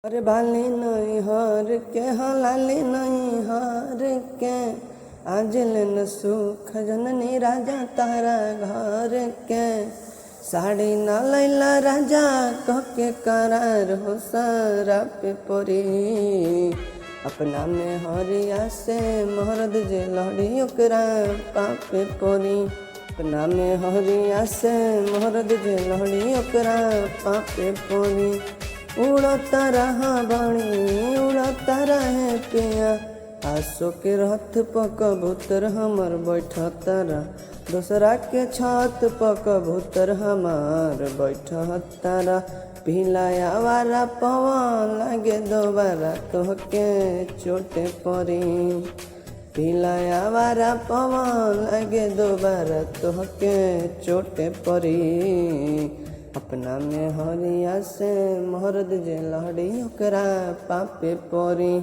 अरे बाली नहीं हर के हलाली नहीं हर के आज लेन सुख जननी राजा तारा घर के साड़ी न लैला राजा कह के करार हो सारा पे परी अपना में हरिया से महरद जे लड़ी ओकरा पापे परी अपना में हरिया से महरद जे लड़ी ओकरा पापे परी उड़ता रहा बणी उड़ता रहे पिया आसो के रथ प कबूतर हमर बैठता रह दूसरा के छत प कबूतर हमार बैठता रह पिलाया वाला पवन लगे दोबारा तोहके चोटे परी पिलाया वाला पवन लगे दोबारा तोहके चोटे परी अपना में हरिया से महरद जे लहड़ी ओकरा पापे परी।